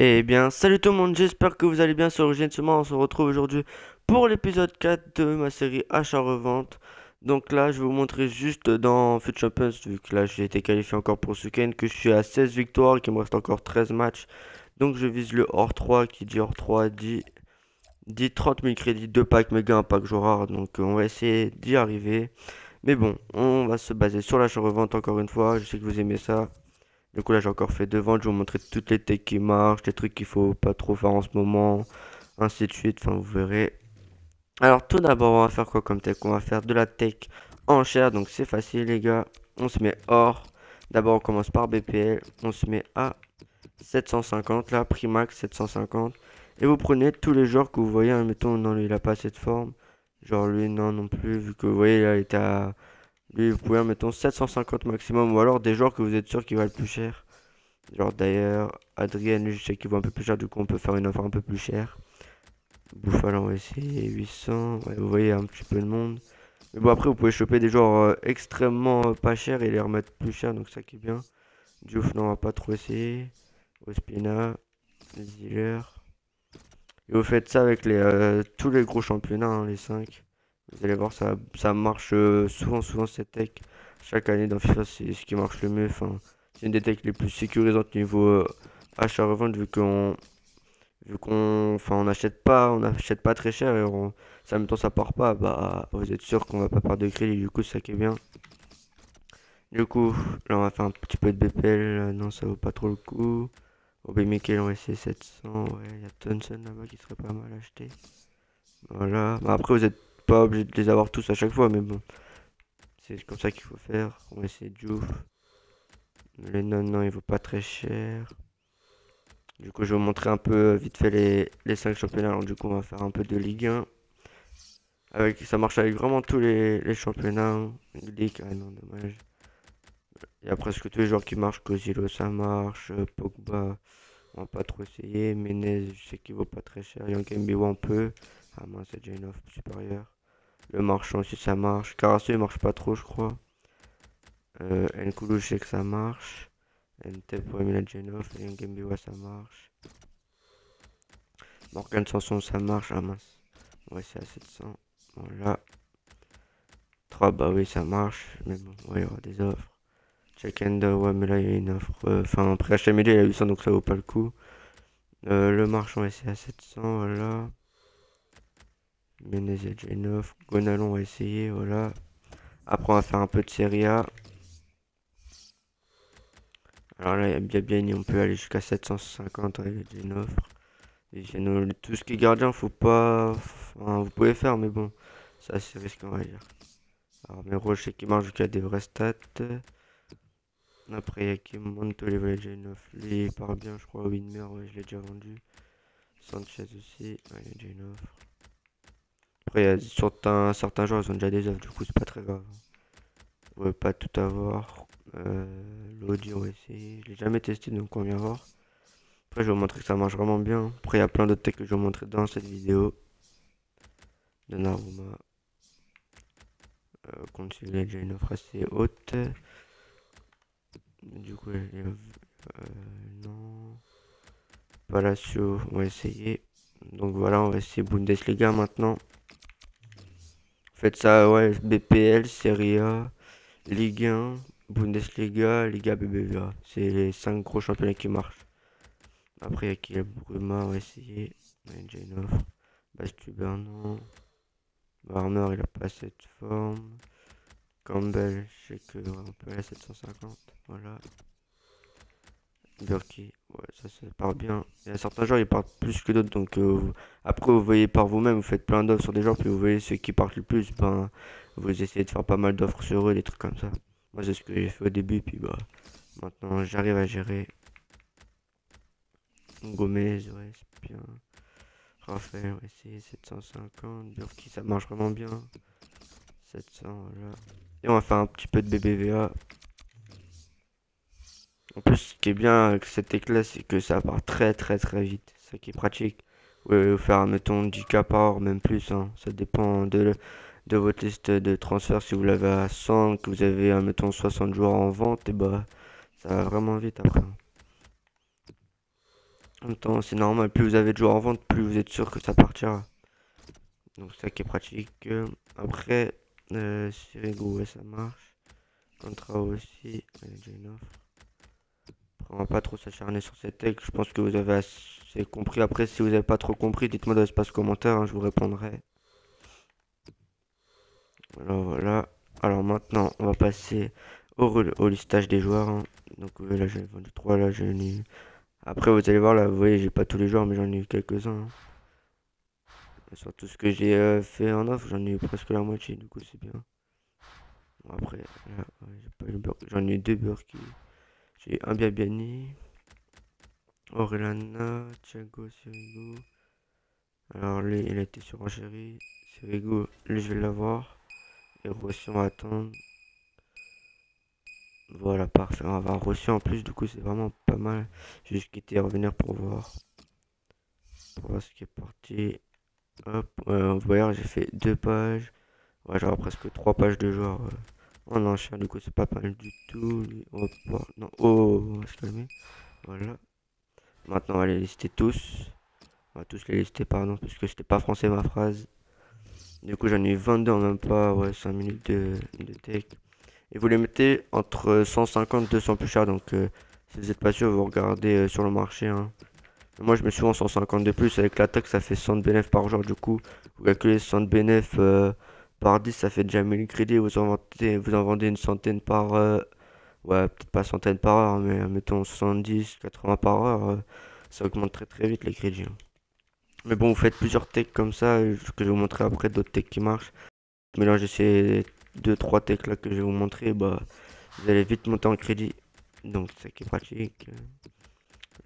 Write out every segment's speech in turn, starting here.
Eh bien, salut tout le monde, j'espère que vous allez bien sur Origine Seulement. On se retrouve aujourd'hui pour l'épisode 4 de ma série Achat-Revente. Donc là, je vais vous montrer juste dans FUT Champions, vu que là j'ai été qualifié encore pour ce week-end, que je suis à 16 victoires et qu'il me reste encore 13 matchs. Donc je vise le hors 3, qui dit hors 3 dit 30 000 crédits, 2 packs méga, un pack jour rare. Donc on va essayer d'y arriver. Mais bon, on va se baser sur l'achat-revente encore une fois. Je sais que vous aimez ça. Du coup, là, j'ai encore fait deux ventes. Je vais vous montrer toutes les techs qui marchent, les trucs qu'il faut pas trop faire en ce moment, ainsi de suite. Enfin, vous verrez. Alors, tout d'abord, on va faire quoi comme tech? On va faire de la tech en chair. Donc, c'est facile, les gars. On se met hors. D'abord, on commence par BPL. On se met à 750. Là, prix max 750. Et vous prenez tous les joueurs que vous voyez. Admettons, non, lui, il a pas assez de forme. Genre, lui, non, non plus. Vu que vous voyez, là, il était à. Lui, vous pouvez, mettons, 750 maximum. Ou alors des joueurs que vous êtes sûr qu'il va le plus cher. Genre d'ailleurs, Adrien, je sais qu'il vaut un peu plus cher, du coup on peut faire une offre un peu plus chère. Buffalo, on va essayer 800. Ouais, vous voyez un petit peu de monde. Mais bon, après, vous pouvez choper des joueurs extrêmement pas chers et les remettre plus chers, donc ça qui est bien. Diouf, non, on va pas trop essayer. Ospina, Ziller. Et vous faites ça avec tous les gros championnats, hein, les 5. Vous allez voir, ça marche souvent cette tech. Chaque année dans FIFA, c'est ce qui marche le mieux. Enfin, c'est une des techs les plus sécurisantes niveau achat-revente vu qu'on on n'achète pas très cher et ça, en même temps ça part pas, bah vous êtes sûr qu'on va pas perdre de crédit, du coup c'est ça qui est bien. Du coup, là on va faire un petit peu de BPL, non ça vaut pas trop le coup. Obi Mikel on va essayer 700, ouais, il y a Thompson là-bas qui serait pas mal acheté. Voilà, bah, après vous êtes pas obligé de les avoir tous à chaque fois, mais bon, c'est comme ça qu'il faut faire. On va essayer Diouf. Le non, il vaut pas très cher. Du coup, je vais vous montrer un peu vite fait les 5 championnats. Alors, du coup, on va faire un peu de Ligue 1. Ça marche avec vraiment tous les championnats, hein. Ligue, ah non, dommage. Il y a presque tous les joueurs qui marchent. Kozilo, ça marche. Pogba, on va pas trop essayer. Menez, je sais qu'il vaut pas très cher. Young Mbiwa, on peut. Ah mince, c'est déjà une offre supérieure. Le marchand aussi, ça marche. Carasso, il marche pas trop, je crois. Nkoulou, je sais que ça marche. Ntep pour Emile Genov. Young Mbiwa, ça marche. Morgan Sanson, ça marche. Ah mince. Ouais, c'est à 700. Voilà. 3, bah oui, ça marche. Mais bon, ouais, il y aura des offres. Check and ouais, mais là, il y a une offre. Enfin, après HMD, il y a 800, donc ça vaut pas le coup. Le marchand, ouais, c'est à 700, voilà. Menezes, il y a une offre. Gonalon, on va essayer, voilà. Après, on va faire un peu de Serie A. Alors là, il y a Biabiani, on peut aller jusqu'à 750, ouais, il y a déjà une offre. Et tout ce qui est gardien, faut pas. Enfin, vous pouvez faire, mais bon, c'est assez risqué, on va dire. Alors, mes rôles, je sais qu'il marche vu qu'il y a des vraies stats. Après, il y a Kim Montolivo, il a déjà une offre. Lui, il part bien, je crois. Winmer, ouais, je l'ai déjà vendu. Sanchez aussi, ouais, il a déjà une offre. Après, il y a certains joueurs, ils ont déjà des offres, du coup, c'est pas très grave. On va pas tout avoir. L'Audi, on va essayer. Je l'ai jamais testé, donc on vient voir. Après, je vais vous montrer que ça marche vraiment bien. Après, il y a plein d'autres techs que je vais vous montrer dans cette vidéo. Donnarumma. Contre il a déjà une offre assez haute. Du coup, non. Palacio, on va essayer. Donc voilà, on va essayer Bundesliga maintenant. Faites ça, ouais, BPL, Serie A, Ligue 1, Bundesliga, Liga BBVA. C'est les 5 gros championnats qui marchent. Après, il y a qui? Bruma, on va essayer. On a déjà une offre. Bastuber, non. Warner, il a pas cette forme. Campbell, je sais que on peut aller à 750. Voilà. Burki, ouais, ça part bien. Il y a certains joueurs, ils partent plus que d'autres. Donc, après, vous voyez par vous-même, vous faites plein d'offres sur des joueurs, puis vous voyez ceux qui partent le plus. Ben, vous essayez de faire pas mal d'offres sur eux, des trucs comme ça. Moi, c'est ce que j'ai fait au début, puis bah, maintenant, j'arrive à gérer. Gomez, ouais, c'est bien. Raphaël, on va essayer 750. Burki, ça marche vraiment bien. 700, voilà. Et on va faire un petit peu de BBVA. En plus, ce qui est bien avec cette tech-là, c'est que ça part très vite. C'est ça qui est pratique. Vous pouvez faire, mettons, 10K par heure, même plus, hein. Ça dépend de votre liste de transferts. Si vous l'avez à 100, que vous avez, mettons, 60 joueurs en vente, et bah, ça va vraiment vite après, hein. En même temps, c'est normal, plus vous avez de joueurs en vente, plus vous êtes sûr que ça partira. Donc c'est ça qui est pratique. Après, Sirigu, ouais, ça marche. Contra aussi, elle a déjà une offre. Après, on va pas trop s'acharner sur cette tech. Je pense que vous avez assez compris. Après, si vous n'avez pas trop compris, dites-moi dans l'espace commentaire, hein, je vous répondrai. Alors voilà. Alors maintenant, on va passer au listage des joueurs, hein. Donc là, j'ai vendu 3, là, j'ai eu. Après, vous allez voir, là, vous voyez, j'ai pas tous les joueurs, mais j'en ai eu quelques-uns, hein. Sur tout ce que j'ai fait en offre, j'en ai eu presque la moitié, du coup, c'est bien. Bon, après, là, ouais, j'ai pas eu le j'en ai eu deux Burki. J'ai eu un Biabiani, Orellana, Thiago, Sirigu. Alors lui, il a été sur Angérie. Sirigu, lui, je vais l'avoir. Et Rossi, on va attendre. Voilà, parfait. On va avoir Rossi en plus, du coup, c'est vraiment pas mal. J'ai juste quitté et revenir pour voir ce qui est parti. Hop, vous voyez, j'ai fait 2 pages. Ouais, j'aurai presque 3 pages de joueurs en enchère, du coup, c'est pas mal du tout. Hop, non, oh, on va se calmer. Voilà. Maintenant, on va les lister tous. On va tous les lister, pardon, parce que c'était pas français ma phrase. Du coup, j'en ai eu 22 en même pas, ouais, 5 minutes de tech. Et vous les mettez entre 150 et 200 plus cher, donc si vous n'êtes pas sûr, vous regardez sur le marché, hein. Moi, je mets souvent 150 de plus. Avec l'attaque, ça fait 100 de bénéf par jour. Du coup, vous calculez 100 de bénéf par 10, ça fait déjà 1000 crédits. Vous en vendez une centaine par. Ouais, peut-être pas centaine par heure, mais mettons 70, 80 par heure. Ça augmente très très vite les crédits, hein. Mais bon, vous faites plusieurs techs comme ça, que je vais vous montrer après, d'autres techs qui marchent. Mélangez ces deux trois techs là que je vais vous montrer, bah, vous allez vite monter en crédit. Donc, c'est ça qui est pratique.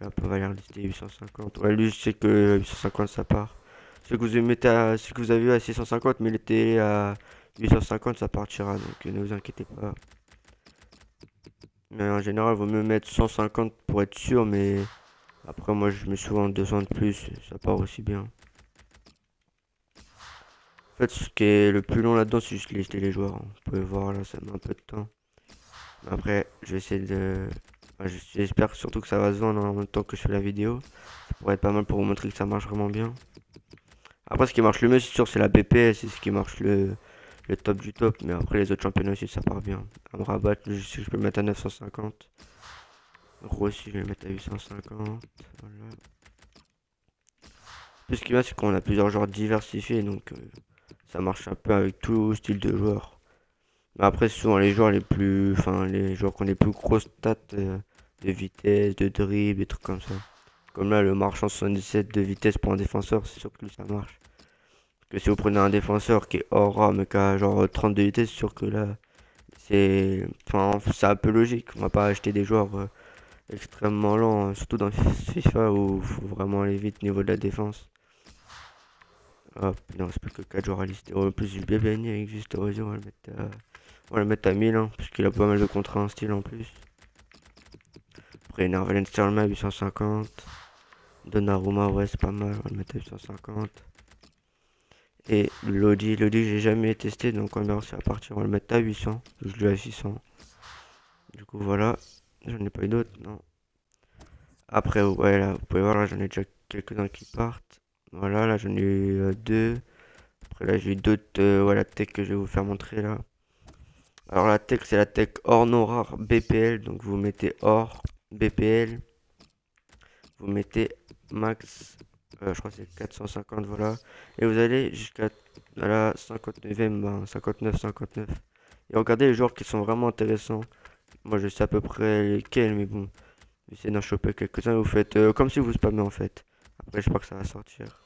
Là, on va aller lister 850. Ouais, lui, je sais que 850 ça part. Ce que vous avez eu à 650, mais il était à 850, ça partira. Donc ne vous inquiétez pas. Mais en général, il vaut mieux mettre 150 pour être sûr. Mais après, moi, je mets souvent 200 de plus. Ça part aussi bien. En fait, ce qui est le plus long là-dedans, c'est juste lister les joueurs, hein. Vous pouvez voir là, ça met un peu de temps. Mais après, je vais essayer de. J'espère surtout que ça va se vendre en même temps que je fais la vidéo. Ça pourrait être pas mal pour vous montrer que ça marche vraiment bien. Après, ce qui marche le mieux, c'est sûr, c'est la BPS, c'est ce qui marche le top du top. Mais après, les autres championnats aussi, ça part bien. Amrabat, je sais que je peux le mettre à 950. Rossi, je vais le mettre à 850. Voilà. Plus ce qui va, c'est qu'on a plusieurs joueurs diversifiés, donc ça marche un peu avec tout style de joueur. Mais après, c'est souvent les joueurs les plus. Enfin, les joueurs qui ont les plus grosses stats de vitesse, de dribble, des trucs comme ça. Comme là, le marchand 77 de vitesse pour un défenseur, c'est sûr que lui, ça marche. Que si vous prenez un défenseur qui est hors RAM mais qui a genre 30 de vitesse, c'est sûr que là, c'est un peu logique. On va pas acheter des joueurs extrêmement lents, surtout dans FIFA où il faut vraiment aller vite au niveau de la défense. Hop, il ne reste plus que 4 joueurs à lister. En plus, du Biabiani avec juste Erosion, on va le mettre à 1000, hein, parce qu'il a pas mal de contrats en style en plus. Après, Nervalen Sterling à 850. Donnarumma, ouais, c'est pas mal, on va le mettre à 850. Et Lodi, j'ai jamais testé, donc on verra si ça va partir. On va le mettre à 800. Je l'ai à 600. Du coup, voilà. J'en ai pas eu d'autres, non. Après, ouais, là, vous pouvez voir, là, j'en ai déjà quelques-uns qui partent. Voilà, là, j'en ai eu deux. Après, là, j'ai eu d'autres, voilà, tech que je vais vous faire montrer, là. Alors, la tech, c'est la tech or non rare BPL. Donc, vous mettez or BPL. Vous mettez max, je crois que c'est 450, voilà. Et vous allez jusqu'à la 59e, ben, 59, 59. Et regardez les joueurs qui sont vraiment intéressants. Moi, je sais à peu près lesquels, mais bon, essayez d'en choper quelques-uns. Vous faites comme si vous spammez en fait. Après, je crois que ça va sortir.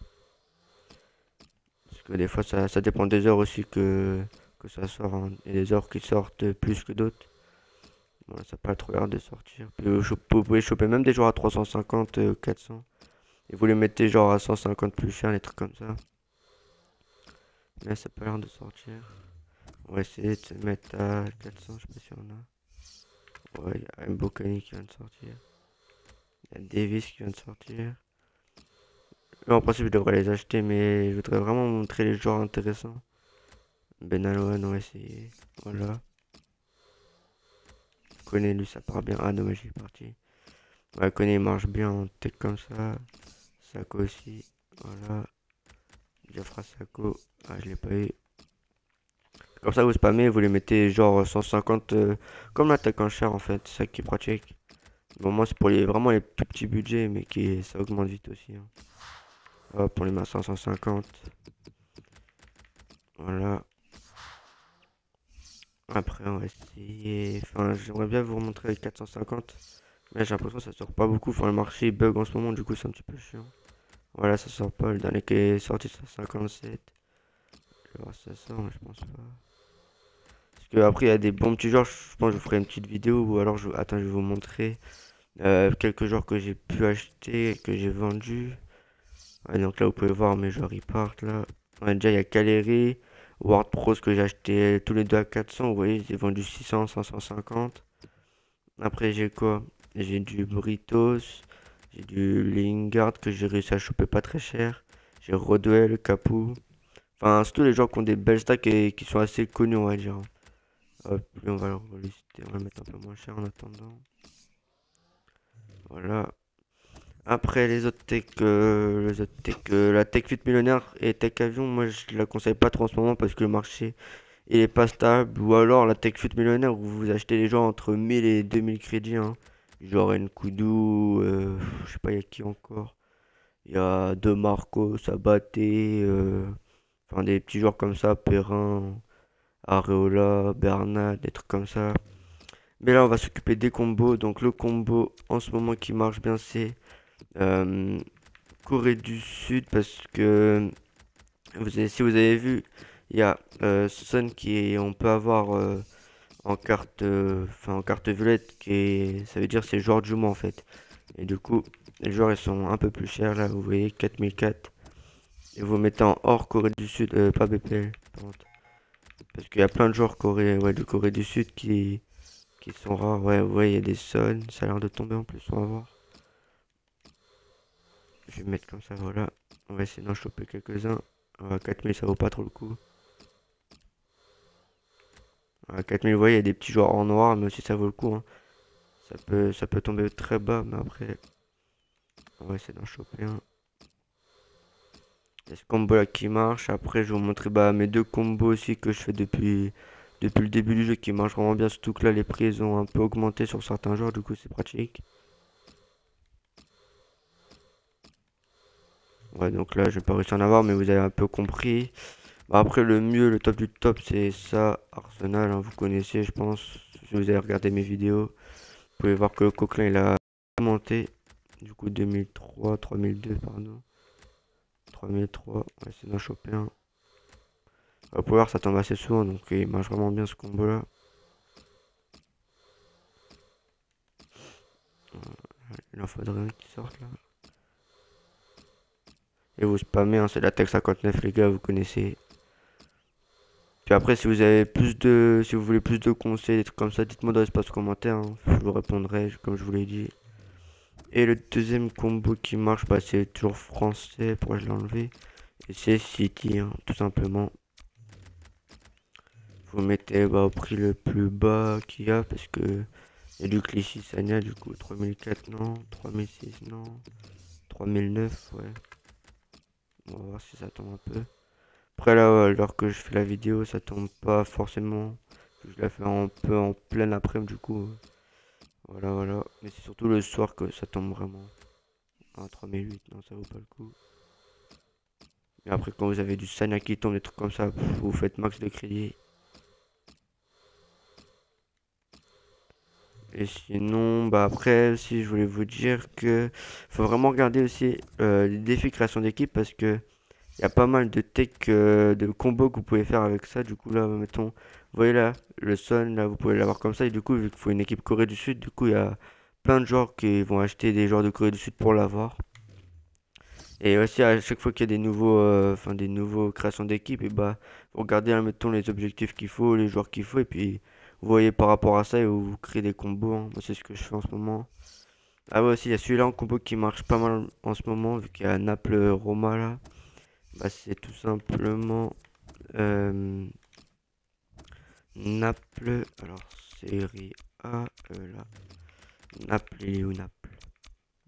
Parce que des fois, ça dépend des heures aussi que ça sort, hein. Il y a des heures qui sortent plus que d'autres. Bon, ça n'a pas trop l'air de sortir. Puis vous pouvez choper même des joueurs à 350, 400. Et vous les mettez genre à 150 plus cher, les trucs comme ça. Mais ça n'a pas l'air de sortir. On va essayer de se mettre à 400, je sais pas si on a. Ouais, il y a Mbokani qui vient de sortir. Il y a Davis qui vient de sortir. Là, en principe, je devrais les acheter, mais je voudrais vraiment montrer les joueurs intéressants. Benaloan, on va essayer. Voilà. Je connais lui, ça part bien. Ah, dommage, il est parti. Ouais, Koné il marche bien en tech comme ça. Sako aussi. Voilà. Diafra Sako. Ah, je l'ai pas eu. Comme ça, vous spammez, vous les mettez genre 150 comme l'attaque en chair en fait. C'est ça qui est pratique. Bon, moi, c'est pour vraiment les tout petits budgets, mais ça augmente vite aussi, hein. Hop, on les met à 550. Voilà. Après, on va essayer. Enfin, j'aimerais bien vous remontrer les 450. Mais j'ai l'impression que ça sort pas beaucoup. Enfin, le marché bug en ce moment, du coup, c'est un petit peu chiant. Voilà, ça sort pas. Le dernier qui est sorti, c'est 57. Je vais voir si ça sort, mais je pense pas. Parce que après, il y a des bons petits joueurs. Je pense que je vous ferai une petite vidéo. Ou alors, attends, je vais vous montrer quelques joueurs que j'ai pu acheter, que j'ai vendu. Ouais, donc là, vous pouvez voir mes joueurs, ils partent là. Ouais, déjà, il y a Caleri, Ward Pros que j'ai acheté tous les deux à 400. Vous voyez, j'ai vendu 600, 550. Après, j'ai quoi? J'ai du Britos, j'ai du Lingard que j'ai réussi à choper pas très cher. J'ai Rodwell, Capu. Enfin, c'est tous les joueurs qui ont des belles stacks et qui sont assez connus, on va dire. Hop, lui, on va le relister, on va le mettre un peu moins cher en attendant. Voilà. Après les autres tech, la Tech 8 millionnaire et Tech Avion, moi je la conseille pas trop en ce moment parce que le marché il est pas stable. Ou alors la Tech 8 millionnaire où vous achetez les gens entre 1000 et 2000 crédits, hein. Genre Nkoudou, je sais pas, il y a qui encore. Il y a De Marco, Sabaté, enfin des petits joueurs comme ça, Perrin, Areola, Bernat, des trucs comme ça. Mais là on va s'occuper des combos. Donc le combo en ce moment qui marche bien c'est euh, Corée du Sud parce que si vous avez vu, il y a Son on peut avoir en carte, enfin en carte violette ça veut dire c'est joueur du mois en fait. Et du coup, les joueurs ils sont un peu plus chers là, vous voyez 4004. Et vous mettez en hors Corée du Sud, pas BPL, par contre. Parce qu'il y a plein de joueurs ouais, de Corée du Sud qui sont rares. Ouais, vous voyez, il y a des Son, ça a l'air de tomber en plus, on va voir. Je vais mettre comme ça, voilà. On va essayer d'en choper quelques-uns. 4000 ça vaut pas trop le coup. 4000 vous voyez, il y a des petits joueurs en noir, mais aussi ça vaut le coup, hein. Ça peut tomber très bas, mais après, on va essayer d'en choper un. Il y a ce combo là qui marche. Après, je vais vous montrer bah, mes deux combos aussi que je fais depuis le début du jeu qui marchent vraiment bien. Surtout que là, les prix ils ont un peu augmenté sur certains joueurs, du coup, c'est pratique. Ouais, donc là, je vais pas réussir à en avoir, mais vous avez un peu compris. Bah, après, le mieux, le top du top, c'est ça, Arsenal, hein, vous connaissez, je pense. Si vous avez regardé mes vidéos, vous pouvez voir que le Coquelin, il a monté. Du coup, 2003, 3002, pardon. 3003, on va essayer d'en choper un. Au pouvoir, ça tombe assez souvent, donc il marche vraiment bien ce combo-là. Il en faudrait un qui sorte là. Et vous spammez, hein, c'est la Tech 59 les gars, vous connaissez. Puis après, si vous voulez plus de conseils, des trucs comme ça, dites-moi dans l'espace commentaire, hein. Je vous répondrai, comme je vous l'ai dit. Et le deuxième combo qui marche, bah, c'est toujours français, pourquoi je l'ai enlevé. Et c'est City, hein, tout simplement. Vous mettez bah, au prix le plus bas qu'il y a, parce que il y a du Clichy Sagna, du coup, 3004 non, 3006 non, 3009, ouais. On va voir si ça tombe un peu. Après là, alors que je fais la vidéo, ça tombe pas forcément. Je la fais un peu en pleine après-midi du coup. Voilà, voilà. Mais c'est surtout le soir que ça tombe vraiment. Ah, 3008, non, ça vaut pas le coup. Et après, quand vous avez du Sanya qui tombe, des trucs comme ça, vous faites max de crédit. Et sinon, bah après, si je voulais vous dire que faut vraiment regarder aussi les défis création d'équipe parce que il y a pas mal de tech, de combos que vous pouvez faire avec ça. Du coup, là, mettons, vous voyez là, le Sun, là, vous pouvez l'avoir comme ça. Et du coup, vu qu'il faut une équipe Corée du Sud, du coup, il y a plein de joueurs qui vont acheter des joueurs de Corée du Sud pour l'avoir. Et aussi, à chaque fois qu'il y a des des nouveaux créations d'équipe, et bah, vous regardez, hein, mettons, les objectifs qu'il faut, les joueurs qu'il faut, et puis vous voyez par rapport à ça et vous créez des combos, hein. Moi, c'est ce que je fais en ce moment. Ah ouais, aussi, il y a celui-là en combo qui marche pas mal en ce moment, vu qu'il y a Naples-Roma là. Bah, c'est tout simplement euh, Naples. Alors, série A, là. Naples, il est où Naples?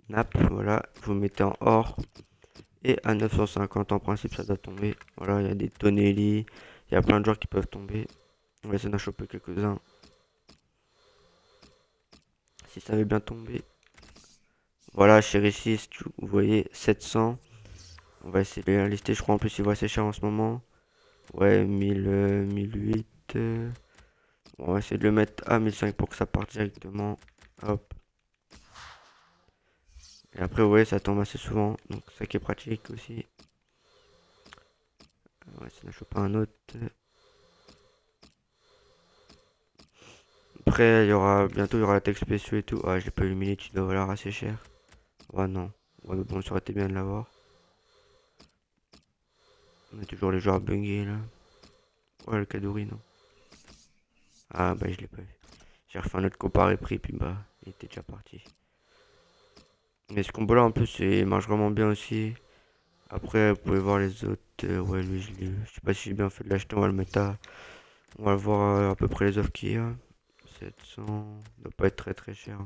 Nap, voilà, vous mettez en or. Et à 950 en principe ça doit tomber. Voilà, il y a des Tonelli, il y a plein de joueurs qui peuvent tomber. On va essayer d'en choper quelques-uns. Si ça avait bien tombé. Voilà, chéri 6, vous voyez, 700. On va essayer de les lister, je crois en plus il va assez cher en ce moment. Ouais, 1000, 1008. On va essayer de le mettre à 1005 pour que ça parte directement. Hop. Et après, ouais, ça tombe assez souvent. Donc, ça qui est pratique aussi. On va essayer d'en choper un autre. Après, bientôt, il y aura la texte spéciaux et tout. Ah, je l'ai pas illuminé, tu dois valoir assez cher. Ouais, non. Ouais, mais bon, ça aurait été bien de l'avoir. On a toujours les joueurs bungés là. Ouais, le Kaduri, non. Ah, bah, je l'ai pas eu. J'ai refait un autre comparé prix, puis bah, il était déjà parti. Mais ce combo là, en plus, il marche vraiment bien aussi. Après, vous pouvez voir les autres. Ouais, lui, je sais pas si j'ai bien fait de l'acheter. On va le mettre à. On va voir à peu près les offres qu'il y a. 700. Doit pas être très très cher.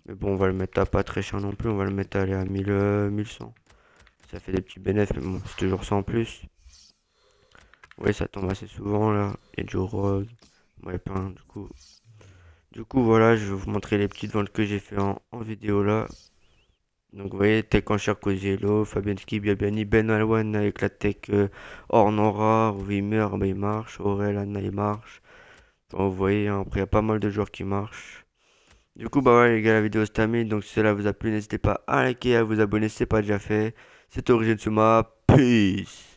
Mais bon, on va le mettre à pas très cher non plus. On va le mettre à aller à 1000, 1100. Ça fait des petits bénéfices, mais bon, c'est toujours ça en plus. Oui, ça tombe assez souvent là. Et Joe Rogue. Ouais, plein, du coup. Du coup, voilà, je vais vous montrer les petites ventes que j'ai fait en vidéo là. Donc, vous voyez, Tech en cher Cosiello, Fabianski, Biabiani, Ben Alwan avec la Tech Ornora, Wimmer, bah, il marche, Aurel, Anna, il marche. Bon, vous voyez, hein, après, il y a pas mal de joueurs qui marchent. Du coup, bah ouais, les gars, la vidéo se termine. Donc, si cela vous a plu, n'hésitez pas à liker, à vous abonner si c'est pas déjà fait. C'était Origin Suma, peace!